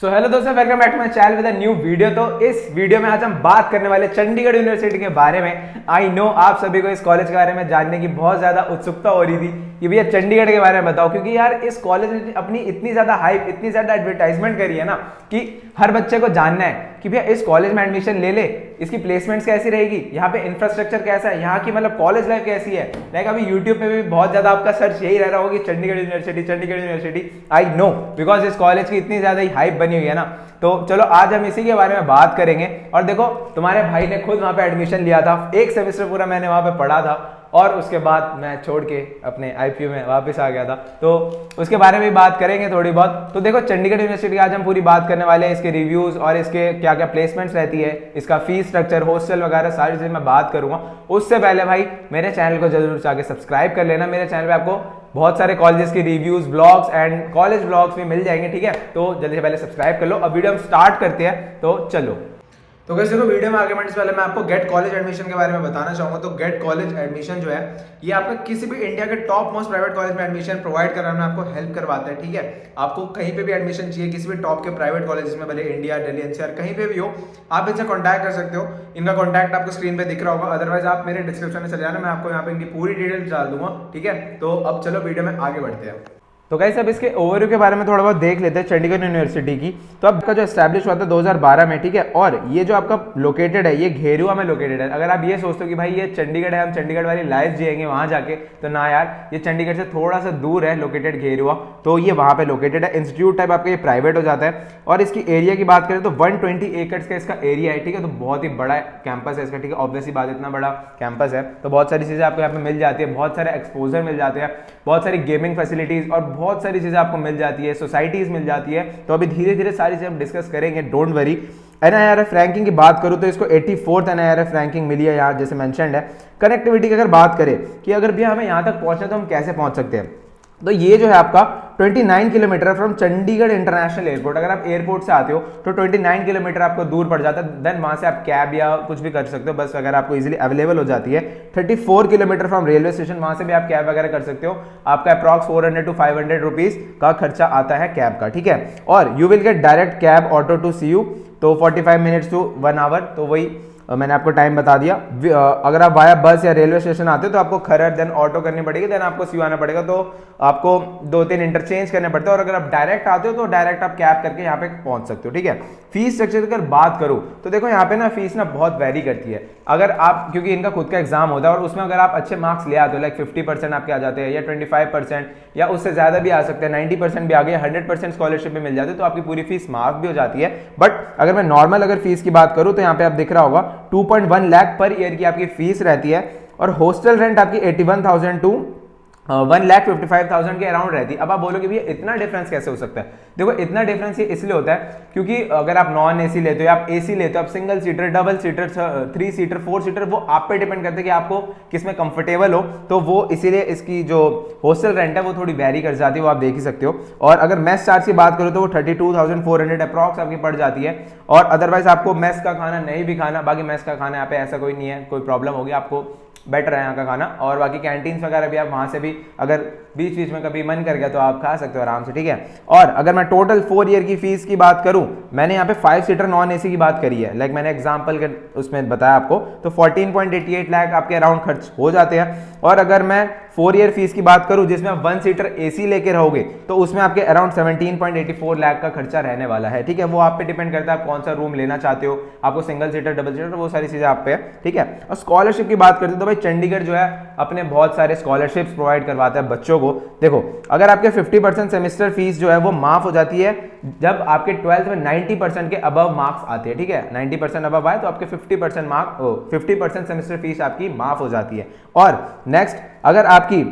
सो hello दोस्तों, welcome back to my channel with a new video. तो इस video में आज हम बात करने वाले चंडीगढ़ यूनिवर्सिटी के बारे में। आई नो आप सभी को इस कॉलेज के बारे में जानने की बहुत ज्यादा उत्सुकता हो रही थी कि भैया चंडीगढ़ के बारे में बताओ, क्योंकि यार इस कॉलेज ने अपनी इतनी ज्यादा हाइप, इतनी ज्यादा एडवर्टाइजमेंट करी है ना कि हर बच्चे को जानना है कि भैया इस कॉलेज में एडमिशन ले ले, इसकी प्लेसमेंट्स कैसी रहेगी, यहाँ पे इंफ्रास्ट्रक्चर कैसा है, यहाँ की मतलब कॉलेज लाइफ कैसी है। लाइक अभी यूट्यूब पे भी बहुत ज्यादा आपका सर्च यही रह रहा होगा कि Chandigarh university, Chandigarh university. I know, because इस कॉलेज की इतनी ज्यादा ही हाइप बनी हुई है ना। तो चलो आज हम इसी के बारे में बात करेंगे। और देखो, तुम्हारे भाई ने खुद वहां पे एडमिशन लिया था, एक सेमेस्टर पूरा मैंने वहां पे पढ़ा था और उसके बाद मैं छोड़ के अपने आईपीयू में वापस आ गया था, तो उसके बारे में भी बात करेंगे थोड़ी बहुत। तो देखो, चंडीगढ़ यूनिवर्सिटी की आज हम पूरी बात करने वाले हैं, इसके रिव्यूज और इसके क्या क्या प्लेसमेंट्स रहती है, इसका फीस स्ट्रक्चर, हॉस्टल वगैरह सारी चीजें मैं बात करूंगा। उससे पहले भाई मेरे चैनल को जरूर जाके सब्सक्राइब कर लेना। मेरे चैनल पे आपको बहुत सारे कॉलेजेस की reviews, blogs and college blogs भी मिल जाएंगे, ठीक है। तो जल्दी से पहले सब्सक्राइब कर लो। अब वीडियो हम स्टार्ट करते हैं, तो चलो। तो कैसे देखो, वीडियो में आगे बढ़ने से पहले मैं आपको गेट कॉलेज एडमिशन के बारे में बताना चाहूंगा। तो गेट कॉलेज एडमिशन जो है, ये आपका किसी भी इंडिया के टॉप मोस्ट प्राइवेट कॉलेज में एडमिशन प्रोवाइड कराने में आपको हेल्प करवाता है, ठीक है। आपको कहीं पे भी एडमिशन चाहिए, किसी भी टॉप के प्राइवेट कॉलेज में, भले इंडिया, दिल्ली एनसीआर कहीं पे भी हो, आप इनसे कॉन्टैक्ट कर सकते हो। इनका कॉन्टैक्ट आपको स्क्रीन पे दिख रहा होगा, अदरवाइज आप मेरे डिस्क्रिप्शन में चले जाना, मैं आपको यहाँ पे इनकी पूरी डिटेल्स डाल दूंगा, ठीक है। तो अब चलो वीडियो में आगे बढ़ते हैं। तो गाइस, अब इसके ओवरव्यू के बारे में थोड़ा बहुत देख लेते हैं चंडीगढ़ यूनिवर्सिटी की। तो आपका जो एस्टैब्लिश हुआ था 2012 में, ठीक है। और ये जो आपका लोकेटेड है, ये घेरुआ में लोकेटेड है। अगर आप ये सोचते हो कि भाई ये चंडीगढ़ है, हम चंडीगढ़ वाली लाइफ जिएंगे वहां जाके, तो ना यार, ये चंडीगढ़ से थोड़ा सा दूर है लोकेटेड घेरुआ, तो ये वहां पे लोकेटेड है। इंस्टीट्यूट टाइप आपका ये प्राइवेट हो जाता है। और इसकी एरिया की बात करें तो 120 एकड़ का इसका एरिया है, ठीक है। तो बहुत ही बड़ा कैंपस है इसका, ठीक है। ऑब्वियसली बात, इतना बड़ा कैंपस है तो बहुत सारी चीजें आपको यहाँ पे मिल जाती है, बहुत सारे एक्सपोजर मिल जाते हैं, बहुत सारी गेमिंग फैसिलिटीज और बहुत सारी चीजें आपको मिल जाती है, सोसाइटीज मिल जाती है। तो अभी धीरे धीरे सारी चीजें हम डिस्कस करेंगे, डोंट वरी। NIRF रैंकिंग की बात करूं तो इसको 84th NIRF रैंकिंग मिली है यहाँ, जैसे मेंशन्ड है। कनेक्टिविटी की अगर बात करें कि अगर भी हमें यहाँ तक पहुंचना तो हम कैसे पहुंच सकते हैं, तो ये जो है आपका 29 kilometre from Chandigarh international airport. अगर आप एयरपोर्ट से आते हो तो 29 किलोमीटर आपको दूर पड़ जाता है। देन वहां से आप कैब या कुछ भी कर सकते हो, बस वगैरह आपको इजीली अवेलेबल हो जाती है। 34 किलोमीटर फ्रॉम रेलवे स्टेशन, वहां से भी आप कैब वगैरह कर सकते हो। आपका अप्रॉक्स 400 to 500 रुपीज का खर्चा आता है कैब का, ठीक है। और you will get direct cab auto to CU, तो 45 मिनट्स टू 1 आवर, तो वही मैंने आपको टाइम बता दिया। अगर आप वाया बस या रेलवे स्टेशन आते हो तो आपको खरड़, देन ऑटो करनी पड़ेगी, देन आपको CU आना पड़ेगा। तो आपको 2-3 इंटरचेंज करने पड़ते हैं। और अगर आप डायरेक्ट आते हो तो डायरेक्ट आप कैब करके यहाँ पे पहुंच सकते हो, ठीक है। फीस स्ट्रक्चर की अगर बात करूं तो देखो, यहाँ पे ना फीस ना बहुत वेरी करती है। अगर आप, क्योंकि इनका खुद का एग्जाम होता है और उसमें अगर आप अच्छे मार्क्स ले आते हो, लाइक 50% आपके आ जाते हैं या 25% या उससे ज्यादा भी आ सकते हैं, 90% भी आ गए, 100% स्कॉलरशिप भी मिल जाती है, तो आपकी पूरी फीस माफ भी हो जाती है। बट अगर मैं नॉर्मल अगर फीस की बात करूं तो यहाँ पे आप दिख रहा होगा 2.1 लाख पर ईयर की आपकी फीस रहती है। और हॉस्टल रेंट आपकी 81,000 टू 1,55,000 के अराउंड रहती है। अब आप बोलोगे भैया इतना डिफरेंस कैसे हो सकता है? देखो, इतना डिफरेंस ये इसलिए होता है क्योंकि अगर आप नॉन AC लेते हो या आप AC लेते हो, आप single seater, double seater, 3 seater, 4 seater, वो आप पे डिपेंड करते हैं कि आपको किसमें कंफर्टेबल हो। तो वो इसीलिए इसकी जो हॉस्टल रेंट है वो थोड़ी वेरी कर जाती है, वो आप देख ही सकते हो। और अगर मेस चार्ज की बात करो तो वो 32,400 अप्रॉक्स आपकी पड़ जाती है। और अदरवाइज आपको मेस का खाना नहीं भी खाना, बाकी मेस का खाना यहाँ पे ऐसा कोई नहीं है, कोई प्रॉब्लम होगी, आपको बेटर है यहाँ का खाना। और बाकी कैंटीन्स वगैरह भी आप वहां से भी अगर बीच बीच में कभी मन कर गया तो आप खा सकते हो आराम से, ठीक है। और अगर मैं टोटल 4 ईयर की फीस की बात करूं, मैंने यहाँ पे 5 सीटर नॉन AC की बात करी है, लाइक मैंने एग्जांपल के उसमें बताया आपको, तो 14.88 लाख आपके अराउंड खर्च हो जाते हैं। और अगर मैं 4 ईयर फीस की बात करूं जिसमें आप 1 सीटर AC लेके रहोगे तो उसमें आपके अराउंड 17.84 लाख का खर्चा रहने वाला है, ठीक है। वो आप पे डिपेंड करता है आप कौन सा रूम लेना चाहते हो, आपको सिंगल सीटर, डबल सीटर, वो सारी चीजें आप पे है, ठीक है। और स्कॉलरशिप की बात करते हैं तो भाई चंडीगढ़ जो है अपने बहुत सारे स्कॉलरशिप्स प्रोवाइड करवाता है बच्चों को। देखो, अगर आपके 50% सेमेस्टर फीस जो है वो माफ हो जाती है जब आपके 12th में 90% के अबव मार्क्स आते हैं, ठीक है। 90% अबव आए तो आपके 50% सेमेस्टर फीस आपकी माफ हो जाती है। और नेक्स्ट, अगर आपकी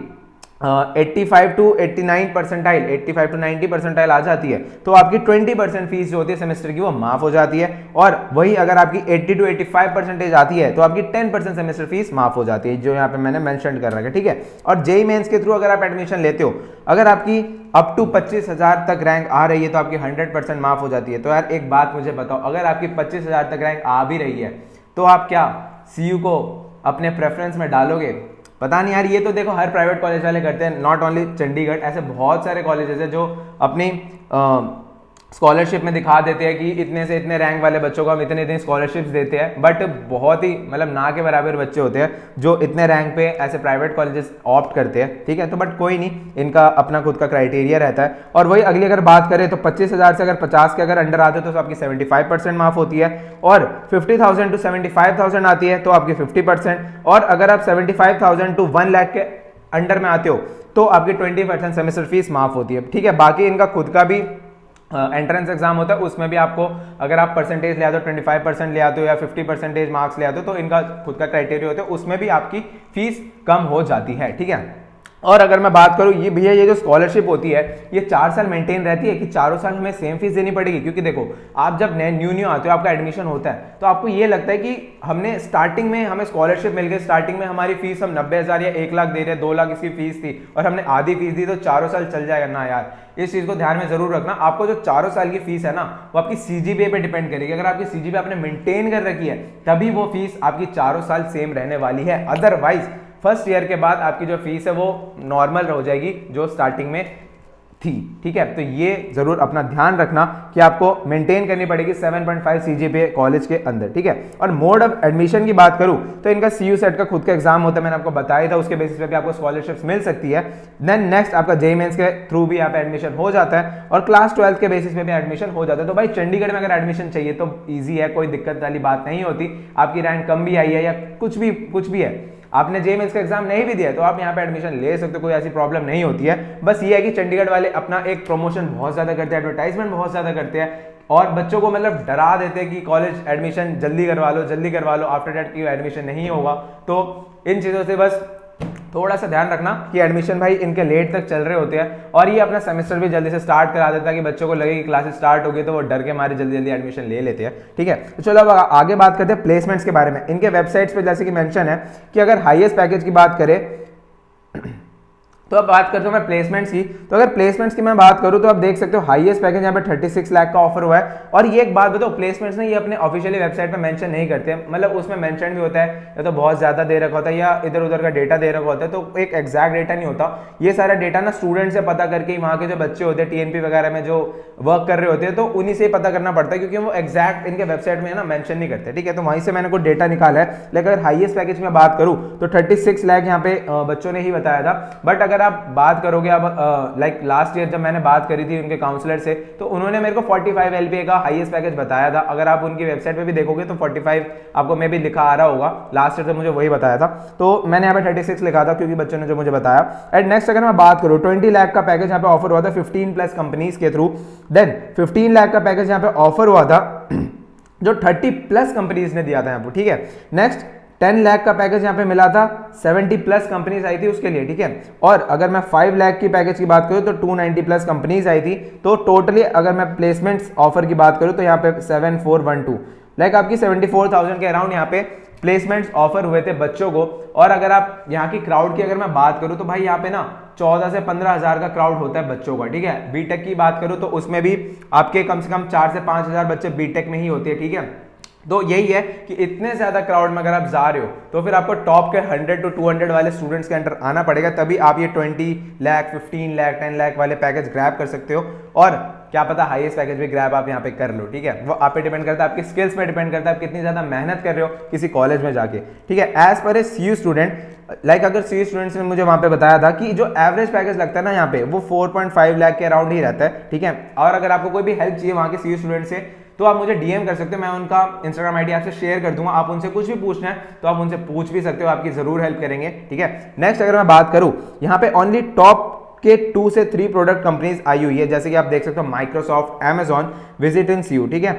85 टू 89 परसेंटाइल, 85 टू 90 परसेंटाइल आ जाती है तो आपकी 20% फीस जो होती है सेमेस्टर की वो माफ हो जाती है। और वही अगर आपकी 80 टू 85 परसेंटेज आती है तो आपकी 10% सेमेस्टर फीस माफ हो जाती है, जो यहाँ पे मैंने मेंशन कर रखा है, ठीक है। और JEE मेंस के थ्रू अगर आप एडमिशन लेते हो, अगर आपकी अप टू 25,000 तक रैंक आ रही है तो आपकी 100% माफ हो जाती है। तो यार एक बात मुझे बताओ, अगर आपकी 25,000 तक रैंक आ भी रही है तो आप क्या CU को अपने प्रेफरेंस में डालोगे? पता नहीं यार, ये तो देखो हर प्राइवेट कॉलेज वाले करते हैं, नॉट ओनली चंडीगढ़, ऐसे बहुत सारे कॉलेजेस हैं जो अपनी स्कॉलरशिप में दिखा देते हैं कि इतने से इतने रैंक वाले बच्चों को हम इतने इतने स्कॉलरशिप्स देते हैं, बट बहुत ही मतलब ना के बराबर बच्चे होते हैं जो इतने रैंक पे ऐसे प्राइवेट कॉलेजेस ऑप्ट करते हैं, ठीक है। तो बट कोई नहीं, इनका अपना खुद का क्राइटेरिया रहता है। और वही अगली अगर बात करें तो 25,000 से अगर 50 के अगर अंडर आते हो तो आपकी 75% माफ होती है, और 50,000 टू 75,000 आती है तो आपकी 50%, और अगर आप 75,000 टू 1 लाख के अंडर में आते हो तो आपकी 20% सेमेस्टर फीस माफ होती है, ठीक है। बाकी इनका खुद का भी एंट्रेंस एग्जाम होता है, उसमें भी आपको अगर आप परसेंटेज ले आते हो 25% ले आते हो या 50% मार्क्स ले आते हो तो इनका खुद का क्राइटेरिया होता है, उसमें भी आपकी फीस कम हो जाती है, ठीक है। और अगर मैं बात करूं ये भैया, ये जो स्कॉलरशिप होती है ये 4 साल मेंटेन रहती है कि चारों साल हमें सेम फीस देनी पड़ेगी, क्योंकि देखो आप जब न्यू आते हो, आपका एडमिशन होता है तो आपको ये लगता है कि हमने स्टार्टिंग में हमें स्कॉलरशिप मिल गई, स्टार्टिंग में हमारी फीस हम 90,000 या 1 लाख दे रहे हैं, 2 लाख इसकी फीस थी और हमने आधी फीस दी तो चारों साल चल जाएगा ना यार। इस चीज को ध्यान में जरूर रखना, आपको जो चारों साल की फीस है ना वो आपकी सीजीपीए पे डिपेंड करेगी। अगर आपकी सीजीपीए आपने मेंटेन कर रखी है तभी वो फीस आपकी चारों साल सेम रहने वाली है, अदरवाइज फर्स्ट ईयर के बाद आपकी जो फीस है वो नॉर्मल हो जाएगी जो स्टार्टिंग में थी, ठीक है। तो ये जरूर अपना ध्यान रखना कि आपको मेंटेन करनी पड़ेगी 7.5 सीजीपीए कॉलेज के अंदर, ठीक है। और मोड ऑफ एडमिशन की बात करूं तो इनका सीयू सेट का खुद का एग्जाम होता है, मैंने आपको बताया था, उसके बेसिस पे भी आपको स्कॉलरशिप्स मिल सकती है। देन नेक्स्ट आपका जेईई मेंस के थ्रू भी यहाँ पे एडमिशन हो जाता है और क्लास 12 के बेसिस पे भी एडमिशन हो जाता है। तो भाई चंडीगढ़ में अगर एडमिशन चाहिए तो ईजी है, कोई दिक्कत वाली बात नहीं होती। आपकी रैंक कम भी आई है या कुछ भी है, आपने जेईई मेंस का एग्जाम नहीं भी दिया तो आप यहाँ पे एडमिशन ले सकते हो, कोई ऐसी प्रॉब्लम नहीं होती है। बस ये है कि चंडीगढ़ वाले अपना एक प्रमोशन बहुत ज्यादा करते हैं, एडवर्टाइजमेंट बहुत ज्यादा करते हैं और बच्चों को मतलब डरा देते हैं कि कॉलेज एडमिशन जल्दी करवा लो, आफ्टर दैट की एडमिशन नहीं होगा। तो इन चीजों से बस थोड़ा सा ध्यान रखना कि एडमिशन भाई इनके लेट तक चल रहे होते हैं और ये अपना सेमेस्टर भी जल्दी से स्टार्ट करा देता है कि बच्चों को लगे कि क्लासेस स्टार्ट हो गई तो वो डर के मारे जल्दी जल्दी एडमिशन ले लेते हैं, ठीक है। तो चलो अब आगे बात करते हैं प्लेसमेंट्स के बारे में। इनके वेबसाइट्स पे जैसे कि मेंशन है कि अगर हाईएस्ट पैकेज की बात करें तो अब बात करता हूं मैं प्लेसमेंट्स की। तो अगर प्लेसमेंट्स की मैं बात करूं तो आप देख सकते हो हाईएस्ट पैकेज यहाँ पे 36 लाख का ऑफर हुआ है। और ये एक बात बताओ, प्लेसमेंट्स ने ये अपने ऑफिशियली वेबसाइट पे मेंशन नहीं करते, मतलब उसमें मेंशन भी होता है या तो बहुत ज्यादा दे रखा होता है या इधर उधर का डेटा दे रखा होता है, तो एक एग्जैक्ट डेटा नहीं होता। ये सारा डेटा ना स्टूडेंट से पता करके वहां के जो बच्चे होते हैं टीएनपी वगैरह में जो वर्क कर रहे होते हैं तो उन्हीं से पता करना पड़ता है, क्योंकि वो एग्जैक्ट इनके वेबसाइट में ना मेंशन नहीं करते, ठीक है। तो वहीं से मैंने कुछ डेटा निकाला है। लेकिन अगर हाईएस्ट पैकेज में बात करूं तो 36 लाख यहाँ पे बच्चों ने ही बताया था। बट अगर आप बात करो अब लाइक लास्ट ईयर जब मैंने बात करी थी उनके काउंसलर से तो उन्होंने मेरे को 45 एलपीए का हाईएस्ट पैकेज बताया था। अगर आप उनकी वेबसाइट पे भी देखोगे तो 45 आपको मे भी लिखा आ रहा होगा, लास्ट ईयर तो मुझे वही बताया था, तो मैंने यहाँ पे 36 लिखा था क्योंकि बच्चों ने जो मुझे बताया। एंड नेक्स्ट अगर मैं बात करूँ 20 लाख का पैकेज यहाँ पे ऑफर हुआ था 15+ कंपनीज के थ्रू। देन 15 लाख का पैकेज यहाँ पे ऑफर हुआ था जो 30+ कंपनीज ने दिया था यहाँ पे, ठीक है। नेक्स्ट 10 लाख का पैकेज यहाँ पे मिला था, 70+ कंपनीज आई थी उसके लिए, ठीक है। और अगर मैं 5 लाख की पैकेज की बात करूँ तो 290+ कंपनीज आई थी। तो टोटली अगर मैं प्लेसमेंट्स ऑफर की बात करूँ तो यहाँ पे 7412 लाइक आपकी 74,000 के अराउंड यहाँ पे प्लेसमेंट्स ऑफर हुए थे बच्चों को। और अगर आप यहाँ की क्राउड की अगर मैं बात करूँ तो भाई यहाँ पे ना 14 से 15 हजार का क्राउड होता है बच्चों का, ठीक है। बीटेक की बात करूँ तो उसमें भी आपके कम से कम 4 से 5 हजार बच्चे बीटेक में ही होते हैं, ठीक है। तो यही है कि इतने ज्यादा क्राउड में अगर आप जा रहे हो तो फिर आपको टॉप के 100 to 200 वाले स्टूडेंट्स के अंदर आना पड़ेगा, तभी आप ये 20 लाख 15 लाख 10 लाख वाले पैकेज ग्रैब कर सकते हो। और क्या पता हाईएस्ट पैकेज भी ग्रैब आप यहाँ पे कर लो, ठीक है। वो आप पे डिपेंड करता है, आपकी स्किल्स पे डिपेंड करता है, आप कितनी ज्यादा मेहनत कर रहे हो किसी कॉलेज में जाके, ठीक है। एज पर ए सीयू स्टूडेंट लाइक अगर सीयू स्टूडेंट्स ने मुझे वहां पे बताया था कि जो एवरेज पैकेज लगता है ना यहाँ पे वो 4.5 लाख के अराउंड ही रहता है, ठीक है। और अगर आपको कोई भी हेल्प चाहिए वहां के सीयू स्टूडेंट से तो आप मुझे डीएम कर सकते हो, मैं उनका इंस्टाग्राम आईडी आपसे शेयर कर दूंगा। आप उनसे कुछ भी पूछना है तो आप उनसे पूछ भी सकते हो, आपकी जरूर हेल्प करेंगे, ठीक है। नेक्स्ट अगर मैं बात करूं यहाँ पे ओनली टॉप के 2 से 3 प्रोडक्ट कंपनीज आई हुई है, जैसे कि आप देख सकते हो Microsoft, Amazon, visit in CU, ठीक है।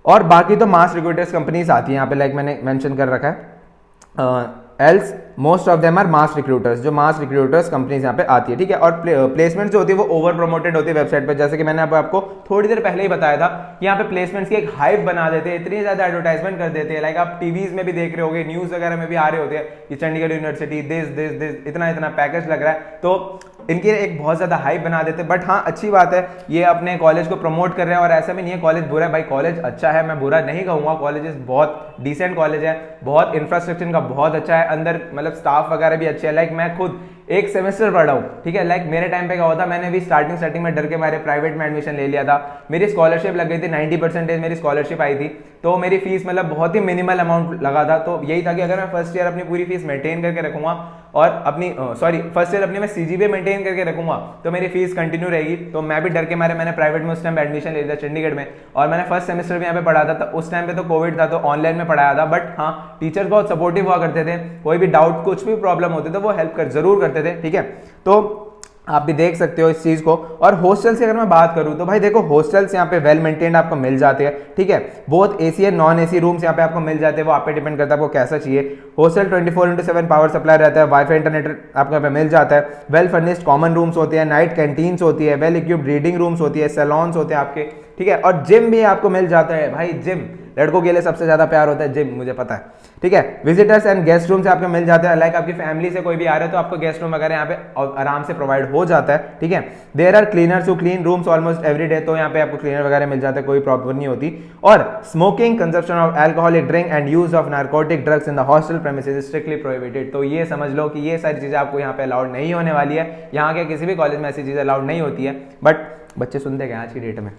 और बाकी तो मास रिक्रूटर्स कंपनीज आती है यहाँ पे, लाइक मैंने मेंशन कर रखा है। Else most of them are mass recruiters, जो मास रिक्रूटर्स कंपनीज यहाँ पे आती है, ठीक है। और प्लेसमेंट जो होती है वो ओवर प्रमोटेड होती है वेबसाइट पे, जैसे कि मैंने आपको थोड़ी देर पहले ही बताया था कि यहाँ पे प्लेसमेंट्स की एक हाइप बना देते हैं, इतनी ज्यादा एडवर्टाइजमेंट कर देते हैं। लाइक आप टीवीज में भी देख रहे होगे, न्यूज वगैरह में भी आ रहे होते हैं कि चंडीगढ़ यूनिवर्सिटी दिस इतना इतना पैकेज लग रहा है, तो इनकी एक बहुत ज्यादा हाइप बना देते हैं। बट हाँ अच्छी बात है, ये अपने कॉलेज को प्रमोट कर रहे हैं और ऐसा भी नहीं है कॉलेज बुरा है, भाई कॉलेज अच्छा है, मैं बुरा नहीं कहूंगा। कॉलेज बहुत डिसेंट कॉलेज है, बहुत इंफ्रास्ट्रक्चर का बहुत अच्छा है, अंदर मतलब स्टाफ वगैरह भी अच्छे है। लाइक मैं खुद एक सेमेस्टर पढ़ा हूँ, ठीक है। लाइक मेरे टाइम पे क्या होता, मैंने भी स्टार्टिंग में डर के मारे प्राइवेट में एडमिशन ले लिया था। मेरी स्कॉलरशिप लग गई थी, 90% मेरी स्कॉलरशिप आई थी, तो मेरी फीस मतलब बहुत ही मिनिमल अमाउंट लगा था। तो यही था कि अगर मैं फर्स्ट ईयर अपनी पूरी फीस मेंटेन करके रखूंगा और अपनी फर्स्ट ईयर अपनी मैं सीजीपीए मेंटेन करके रखूंगा तो मेरी फीस कंटिन्यू रहेगी। तो मैं भी डर के मारे मैंने प्राइवेट में उस टाइम एडमिशन ले लिया चंडीगढ़ में, और मैंने फर्स्ट सेमेस्टर भी यहाँ पे पढ़ा था। तो उस टाइम पे तो कोविड था, तो ऑनलाइन में पढ़ाया था, बट हाँ टीचर्स बहुत सपोर्टिव हुआ करते थे, कोई भी डाउट कुछ भी प्रॉब्लम होती तो वो हेल्प जरूर करते थे, ठीक है। तो आप भी देख सकते हो इस चीज को। और हॉस्टल की अगर मैं बात करूं तो भाई देखो हॉस्टल्स यहाँ पे वेल मेंटेन्ड आपको मिल जाते हैं, ठीक है। बहुत AC and non AC rooms यहाँ पे आपको मिल जाते हैं, वो आप पे डिपेंड करता है आपको कैसा चाहिए। हॉस्टल 24/7 पावर सप्लाई रहता है, वाईफाई इंटरनेट आपको यहाँ पे मिल जाता है, वेल फर्निश्ड कॉमन रूम्स होते हैं, नाइट कैंटीन्स होती है, वेल इक्विप्ड रीडिंग रूम्स होती है, सैलॉन्स होते हैं आपके, ठीक है। और जिम भी आपको मिल जाता है भाई, जिम लड़कों के लिए सबसे ज्यादा प्यार होता है जिम, मुझे पता है, ठीक है। विजिटर्स एंड गेस्ट रूम से आपको मिल जाता है, लाइक आपकी फैमिली से कोई भी आ रहा है तो आपको गेस्ट रूम वगैरह यहाँ पे आराम से प्रोवाइड हो जाता है, ठीक है। There are cleaners who clean rooms almost every day, तो यहाँ पे आपको क्लीनर वगैरह मिल जाता है, कोई प्रॉब्लम नहीं होती। और smoking, consumption of alcoholic drink and use of narcotic drugs in the hostel premises is strictly prohibited. तो ये समझ लो कि ये सारी चीजें आपको यहाँ पे अलाउड नहीं होने वाली है, यहाँ के किसी भी कॉलेज में ऐसी चीजें अलाउड नहीं होती है। बट बच्चे सुनते क्या आज की डेट में,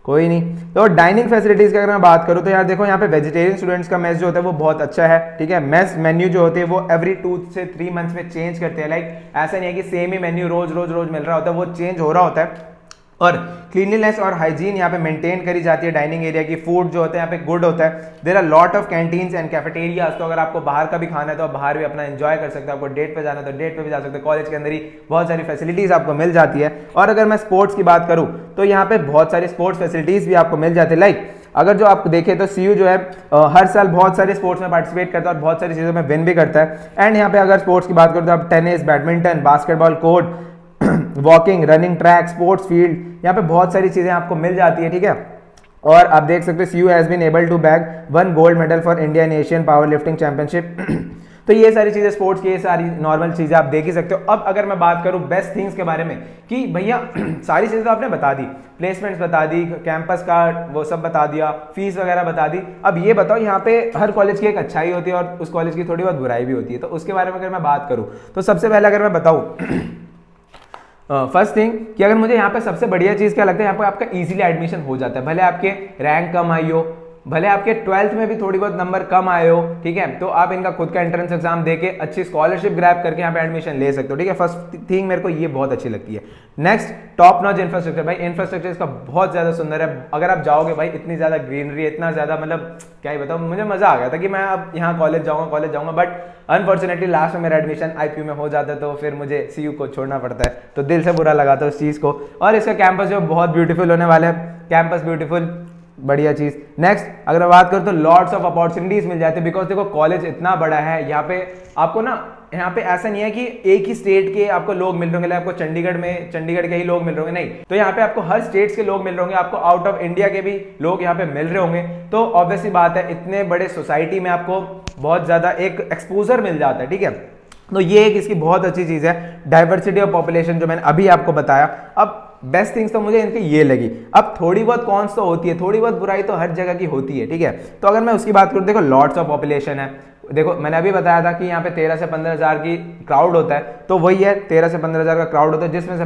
कोई नहीं। तो डाइनिंग फैसिलिटीज की अगर मैं बात करूं तो यार देखो यहाँ पे वेजिटेरियन स्टूडेंट्स का मेस जो होता है वो बहुत अच्छा है, ठीक है। मेस मेन्यू जो होते हैं वो एवरी 2 से 3 मंथ्स में चेंज करते हैं, लाइक ऐसा नहीं है कि सेम ही मेन्यू रोज रोज रोज मिल रहा होता है, वो चेंज हो रहा होता है। और क्लीनलीनेस और हाइजीन यहाँ पे मेंटेन करी जाती है डाइनिंग एरिया की। फूड जो होता है यहाँ पे गुड होता है। There are lot of canteens and cafeterias, तो अगर आपको बाहर का भी खाना है तो आप बाहर भी अपना एंजॉय कर सकते हो, आपको डेट पे जाना है तो डेट पे भी जा सकते हो, कॉलेज के अंदर ही बहुत सारी फैसिलिटीज आपको मिल जाती है। और अगर मैं स्पोर्ट्स की बात करूँ तो यहाँ पे बहुत सारी स्पोर्ट्स फैसिलिटीज भी आपको मिल जाती है। लाइक अगर जो आप देखें तो सीयू जो है हर साल बहुत सारे स्पोर्ट्स में पार्टिसिपेट करता है और बहुत सारी चीज़ों में विन भी करता है। एंड यहाँ पे अगर स्पोर्ट्स की बात करूँ तो आप tennis, badminton, basketball court, walking, running track, sports field, यहाँ पे बहुत सारी चीजें आपको मिल जाती है, ठीक है। और आप देख सकते हो CU has been able to bag 1 gold medal for India in Asian power lifting championship. तो ये सारी चीजें स्पोर्ट्स की, ये सारी नॉर्मल चीजें आप देख ही सकते हो। अब अगर मैं बात करूं बेस्ट थिंग्स के बारे में कि भैया सारी चीजें तो आपने बता दी, प्लेसमेंट्स बता दी, कैंपस का वो सब बता दिया, फीस वगैरह बता दी। अब ये बताओ यहाँ पे हर कॉलेज की एक अच्छाई होती है और उस कॉलेज की थोड़ी बहुत बुराई भी होती है, तो उसके बारे में अगर मैं बात करूं तो सबसे पहले अगर मैं बताऊं फर्स्ट थिंग कि अगर मुझे यहाँ पे सबसे बढ़िया चीज क्या लगता है, यहाँ पे आपका इजीली एडमिशन हो जाता है। भले आपके रैंक कम आई हो, भले आपके 12th में भी थोड़ी बहुत नंबर कम आए हो, ठीक है, तो आप इनका खुद का एंट्रेंस एग्जाम देके अच्छी स्कॉलरशिप ग्रैब करके यहाँ पे एडमिशन ले सकते हो, ठीक है। फर्स्ट थिंग मेरे को ये बहुत अच्छी लगती है। Next, top notch infrastructure. भाई इंफ्रास्ट्रक्चर इसका बहुत ज्यादा सुंदर है। अगर आप जाओगे भाई, इतनी ज्यादा ग्रीनरी है, इतना ज्यादा मतलब क्या ही बताऊं, मुझे मजा आ गया था कि मैं अब यहाँ कॉलेज जाऊंगा, बट अनफॉर्चुनेटली लास्ट में मेरा एडमिशन आईपीयू में हो जाता है, तो फिर मुझे सीयू को छोड़ना पड़ता है, तो दिल से बुरा लगा था उस चीज को। और इसका कैंपस जो बहुत ब्यूटीफुल होने वाला है, कैंपस ब्यूटीफुल, बढ़िया चीज। नेक्स्ट अगर मैं बात करूं तो लॉट्स ऑफ अपॉर्चुनिटीज मिल जाती है, बिकॉज देखो कॉलेज इतना बड़ा है, यहाँ पे आपको ना, यहाँ पे ऐसा नहीं है कि एक ही स्टेट के आपको लोग मिल रहे होंगे, आपको चंडीगढ़ के ही लोग मिल रहे होंगे, नहीं, तो यहाँ पे आपको हर स्टेट्स के लोग मिल रहे होंगे, आपको आउट ऑफ इंडिया के भी लोग यहाँ पे मिल रहे होंगे। तो ऑब्वियसली बात है, इतने बड़े सोसाइटी में आपको बहुत ज्यादा एक एक्सपोजर मिल जाता है, ठीक है। तो ये एक इसकी बहुत अच्छी चीज है, डाइवर्सिटी ऑफ पॉपुलेशन जो मैंने अभी आपको बताया। अब बेस्ट थिंग्स तो मुझे इनकी ये लगी। अब थोड़ी बहुत कॉन्स तो होती है, थोड़ी बहुत बुराई तो हर जगह की होती है, ठीक है। तो अगर मैं उसकी बात करूं, देखो लॉट्स ऑफ पॉपुलेशन है, देखो मैंने अभी बताया था कि यहाँ पे 13 से 15 हजार की क्राउड होता है, तो वही है 13 से 15 हजार का क्राउड होता है, जिसमें से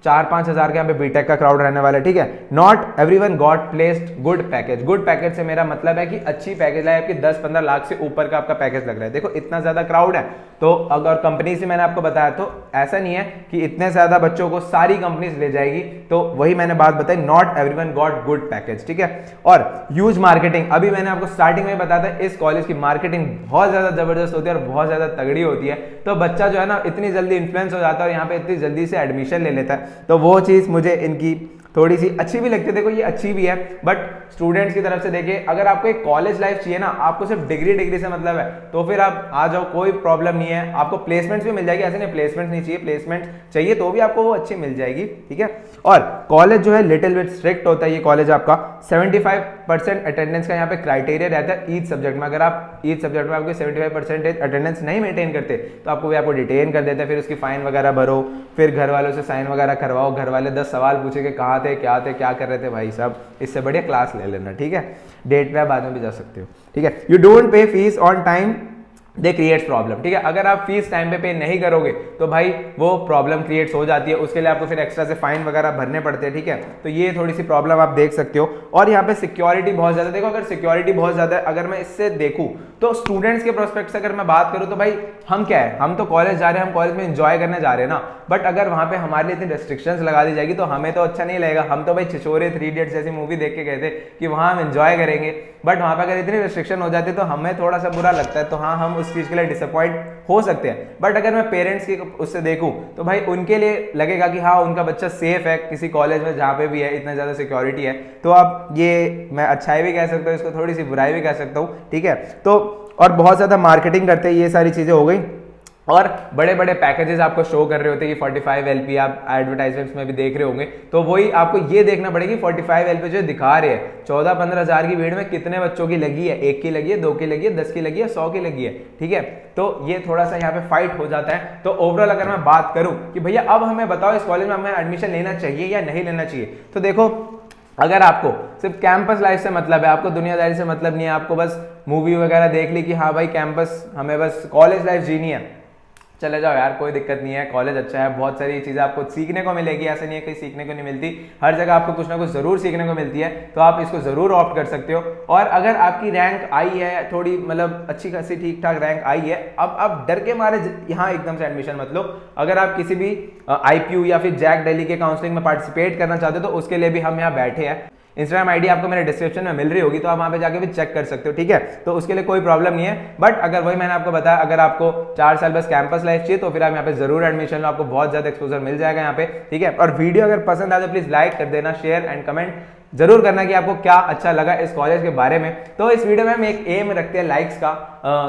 4-5 हजार के यहाँ पे बीटेक का क्राउड रहने वाला है, ठीक है। Not everyone got placed good package. Good package से मेरा मतलब है कि अच्छी पैकेज है, आपकी 10-15 लाख से ऊपर का आपका पैकेज लग रहा है। देखो इतना ज्यादा क्राउड है, तो अगर कंपनी से मैंने आपको बताया, तो ऐसा नहीं है कि इतने ज्यादा बच्चों को सारी कंपनीज ले जाएगी, तो वही मैंने बात बताई, not everyone got good package, ठीक है। और ह्यूज मार्केटिंग, अभी मैंने आपको स्टार्टिंग में बताया था, इस कॉलेज की मार्केटिंग बहुत ज्यादा जबरदस्त होती है और बहुत ज्यादा तगड़ी होती है। तो बच्चा जो है ना इतनी जल्दी इन्फ्लुएंस हो जाता है और यहाँ पे इतनी जल्दी से एडमिशन ले लेता है, तो वो चीज मुझे इनकी थोड़ी सी अच्छी भी लगती है। देखो ये अच्छी भी है, बट स्टूडेंट्स की तरफ से देखिए, अगर आपको एक कॉलेज लाइफ चाहिए ना, आपको सिर्फ डिग्री से मतलब है, तो फिर आप आ जाओ, कोई प्रॉब्लम नहीं है। आपको प्लेसमेंट्स भी मिल जाएगी, ऐसे नहीं प्लेसमेंट नहीं चाहिए, प्लेसमेंट चाहिए तो भी आपको वो अच्छी मिल जाएगी, ठीक है। और कॉलेज जो है लिटिल बिट स्ट्रिक्ट होता है ये कॉलेज आपका। 75% अटेंडेंस का यहाँ पे क्राइटेरिया रहता है ईच सब्जेक्ट में। अगर आप ईच सब्जेक्ट में आपके 75% अटेंडेंस नहीं मेंटेन करते तो आपको डिटेन कर देते हैं, फिर उसकी फाइन वगैरह भरो, फिर घर वालों से साइन वगैरह करवाओ, घर वाले 10 सवाल पूछे कि कहाँ थे, क्या कर रहे थे भाई साहब। इससे बढ़िया क्लास ले लेना, ठीक है। डेट पे आप बाद में भी जा सकते हो, ठीक है। You don't pay fees on time they creates problem. ठीक है, अगर आप फीस टाइम पे नहीं करोगे तो भाई वो प्रॉब्लम क्रिएट्स हो जाती है, उसके लिए आपको फिर एक्स्ट्रा से फाइन वगैरह भरने पड़ते हैं। ठीक है, तो ये थोड़ी सी प्रॉब्लम आप देख सकते हो। और यहाँ पे सिक्योरिटी बहुत ज्यादा, देखो अगर सिक्योरिटी बहुत ज्यादा है, अगर मैं इससे देखूँ तो स्टूडेंट्स के प्रोस्पेक्ट से अगर मैं बात करूँ तो भाई हम क्या है, हम तो कॉलेज जा रहे हैं, हम कॉलेज में एंजॉय करने जा रहे हैं ना, बट अगर वहां पे हमारे लिए इतनी रेस्ट्रिक्शंस लगा दी जाएगी तो हमें तो अच्छा नहीं लगेगा। हम तो भाई छिछोरे 3 इडियट्स जैसी मूवी देख के गए थे कि वहां हम एंजॉय करेंगे, बट वहां पे अगर इतनी रेस्ट्रिक्शन हो जाती है तो हमें थोड़ा सा बुरा लगता है। तो हाँ, हम उस चीज के लिए डिसअपॉइंट हो सकते हैं, बट अगर मैं पेरेंट्स की उससे देखूं तो भाई उनके लिए लगेगा कि हाँ उनका बच्चा सेफ है किसी कॉलेज में जहाँ पे भी है, इतना ज्यादा सिक्योरिटी है। तो अब ये मैं अच्छाई भी कह सकता हूँ, इसको थोड़ी सी बुराई भी कह सकता हूँ। ठीक है, तो और बहुत ज्यादा मार्केटिंग करते हैं, ये सारी चीजें हो गई। और बड़े बड़े पैकेजेस आपको शो कर रहे होते हैं कि 45 LP, आप एडवर्टाइजमेंट्स में भी देख रहे होंगे। तो वही आपको ये देखना पड़ेगी 45 LP जो दिखा रहे हैं 14-15 हज़ार की भीड़ में कितने बच्चों की लगी है, 1 की लगी है, 2 की लगी है, 10 की लगी है, 100 की लगी है। ठीक है, तो ये थोड़ा सा यहाँ पे फाइट हो जाता है। तो ओवरऑल अगर मैं बात करूं कि भैया अब हमें बताओ इस कॉलेज में हमें एडमिशन लेना चाहिए या नहीं लेना चाहिए, तो देखो अगर आपको सिर्फ कैंपस लाइफ से मतलब है, आपको दुनियादारी से मतलब नहीं है, आपको बस मूवी वगैरह देख ली कि हाँ भाई कैंपस, हमें बस कॉलेज लाइफ जीनी है, चले जाओ यार, कोई दिक्कत नहीं है, कॉलेज अच्छा है, बहुत सारी चीज़ें आपको सीखने को मिलेगी, ऐसा नहीं है कहीं सीखने को नहीं मिलती, हर जगह आपको कुछ ना कुछ ज़रूर सीखने को मिलती है, तो आप इसको ज़रूर ऑप्ट कर सकते हो। और अगर आपकी रैंक आई है थोड़ी, मतलब अच्छी खासी ठीक ठाक रैंक आई है, अब आप डर के मारे यहाँ एकदम से एडमिशन मत लो। अगर आप किसी भी IPU या फिर जैक दिल्ली के काउंसलिंग में पार्टिसिपेट करना चाहते हो तो उसके लिए भी हम यहाँ बैठे हैं। इंस्टाग्राम आईडी आपको मेरे डिस्क्रिप्शन में मिल रही होगी, तो आप वहां पे जाके भी चेक कर सकते हो। ठीक है, तो उसके लिए कोई प्रॉब्लम नहीं है। बट अगर वही मैंने आपको बताया, अगर आपको 4 साल बस कैंपस लाइफ चाहिए तो फिर आप यहाँ पे जरूर एडमिशन लो, आपको बहुत ज्यादा एक्सपोजर मिल जाएगा यहाँ पे। ठीक है, और वीडियो अगर पसंद आए तो प्लीज लाइक कर देना, शेयर एंड कमेंट जरूर करना कि आपको क्या अच्छा लगा इस कॉलेज के बारे में। तो इस वीडियो में हम एक एम रखते हैं लाइक्स का,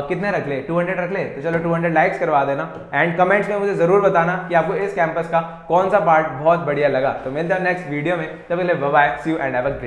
कितने रख ले, 200 रख ले, तो चलो 200 लाइक्स करवा देना। एंड कमेंट्स में मुझे जरूर बताना कि आपको इस कैंपस का कौन सा पार्ट बहुत बढ़िया लगा। तो मिलते हैं नेक्स्ट वीडियो में, तब तक के लिए bye bye, see you and have a great.